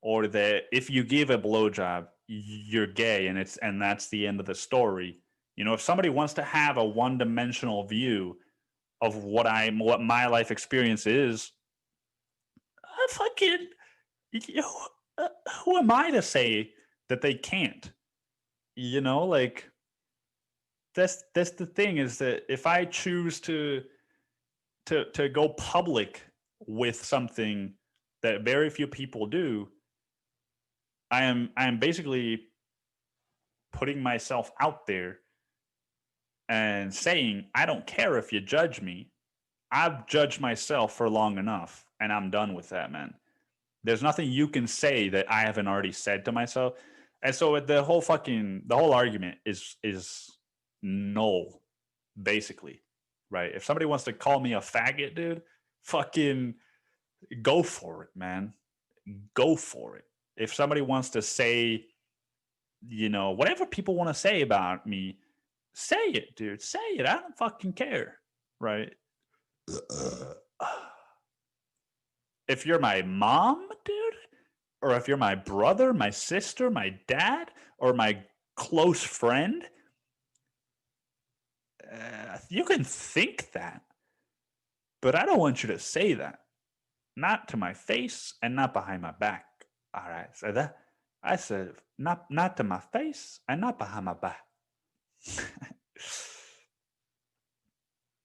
or that if you give a blowjob, you're gay, and that's the end of the story. If somebody wants to have a one-dimensional view of what my life experience is, I fucking, who am I to say that they can't? Like, that's the thing, is that if I choose to go public with something that very few people do, I am basically putting myself out there and saying, I don't care if you judge me. I've judged myself for long enough, and I'm done with that, man. There's nothing you can say that I haven't already said to myself. And so the whole argument is null, basically, right? If somebody wants to call me a faggot, dude, fucking go for it, man. Go for it. If somebody wants to say, whatever people want to say about me, say it, dude. Say it. I don't fucking care, right? If you're my mom, dude, or if you're my brother, my sister, my dad, or my close friend, you can think that, but I don't want you to say that. Not to my face and not behind my back. All right, so that I said not to my face and not behind my back.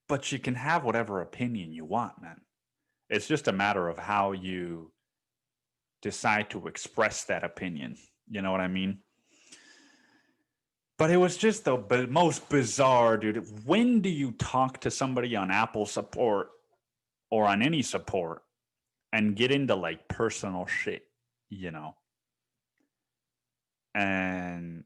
But you can have whatever opinion you want, man. It's just a matter of how you decide to express that opinion. You know what I mean? But it was just the most bizarre, dude. When do you talk to somebody on Apple support or on any support and get into like personal shit, And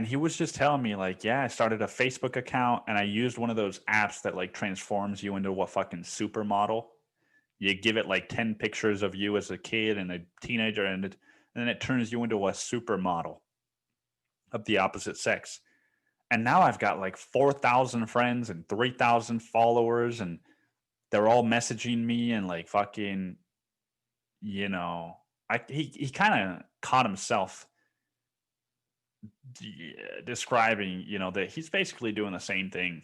he was just telling me, like, yeah, I started a Facebook account and I used one of those apps that like transforms you into a fucking supermodel. You give it like 10 pictures of you as a kid and a teenager, and then it turns you into a supermodel of the opposite sex. And now I've got like 4,000 friends and 3,000 followers, and they're all messaging me and like fucking, you know, he kind of caught himself describing, you know, that he's basically doing the same thing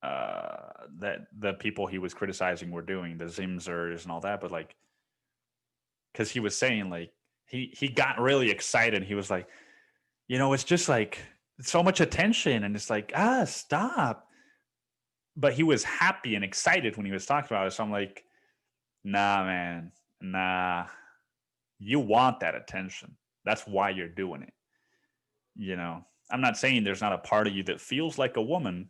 that the people he was criticizing were doing, the Zimzers and all that. But like, because he was saying like he got really excited. He was like, you know, it's just like so much attention, and it's like, stop. But he was happy and excited when he was talking about it. So I'm like, nah, man, nah. You want that attention. That's why you're doing it. You know, I'm not saying there's not a part of you that feels like a woman,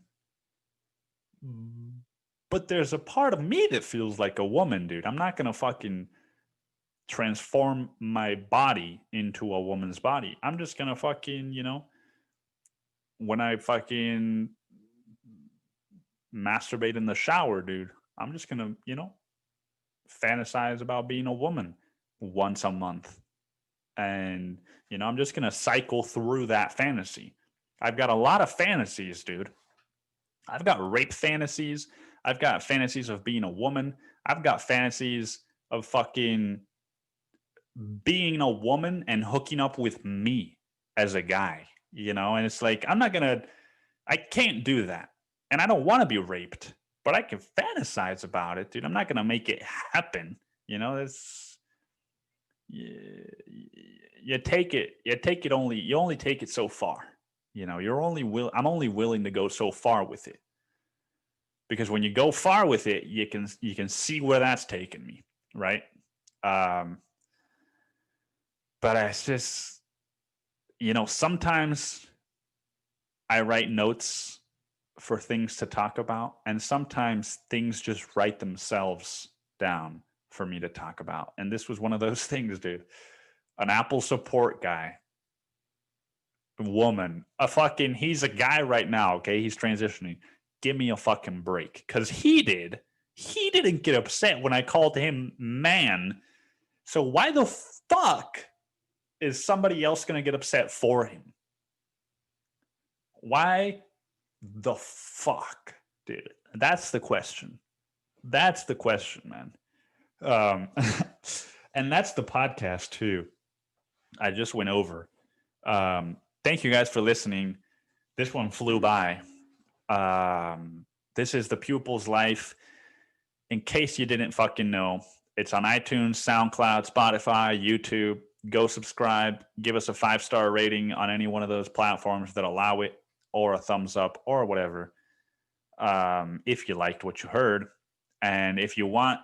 but there's a part of me that feels like a woman, dude. I'm not going to fucking transform my body into a woman's body. I'm just going to fucking, you know, when I fucking masturbate in the shower, dude, I'm just going to, you know, fantasize about being a woman once a month. And, you know, I'm just going to cycle through that fantasy. I've got a lot of fantasies, dude. I've got rape fantasies. I've got fantasies of being a woman. I've got fantasies of fucking being a woman and hooking up with me as a guy, you know? And it's like, I can't do that. And I don't want to be raped, but I can fantasize about it, dude. I'm not going to make it happen. You know, it's, you take it only, you only take it so far. You know, I'm only willing to go so far with it. Because when you go far with it, you can see where that's taken me, right? But it's just, you know, sometimes I write notes for things to talk about, and sometimes things just write themselves down for me to talk about. And this was one of those things, dude. An Apple support guy, woman, he's a guy right now, okay? He's transitioning. Give me a fucking break. Because he didn't get upset when I called him man. So why the fuck is somebody else going to get upset for him? Why the fuck, dude? That's the question. That's the question, man. And that's the podcast too. I just went over. Thank you guys for listening. This one flew by. This is The Pupil's Life. In case you didn't fucking know, it's on iTunes, SoundCloud, Spotify, YouTube. Go subscribe. Give us a 5-star rating on any one of those platforms that allow it, or a thumbs up, or whatever. If you liked what you heard. And if you want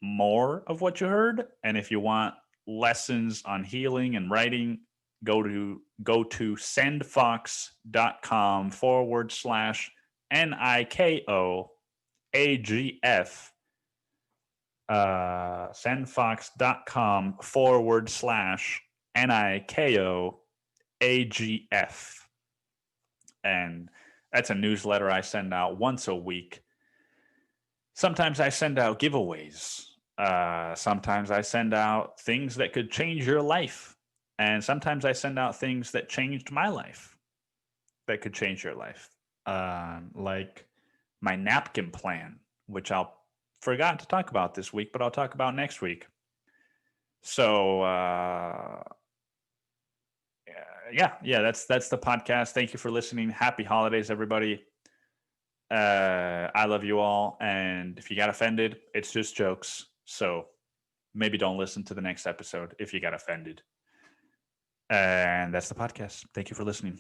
more of what you heard, and if you want lessons on healing and writing, go to sendfox.com/NIKOAGF. Sendfox.com/NIKOAGF. And that's a newsletter I send out once a week. Sometimes I send out giveaways. Sometimes I send out things that could change your life. And sometimes I send out things that changed my life, that could change your life. Like my napkin plan, which I'll forgot to talk about this week, but I'll talk about next week. So, that's the podcast. Thank you for listening. Happy holidays, everybody. I love you all. And if you got offended, it's just jokes. So maybe don't listen to the next episode if you got offended. And that's the podcast. Thank you for listening.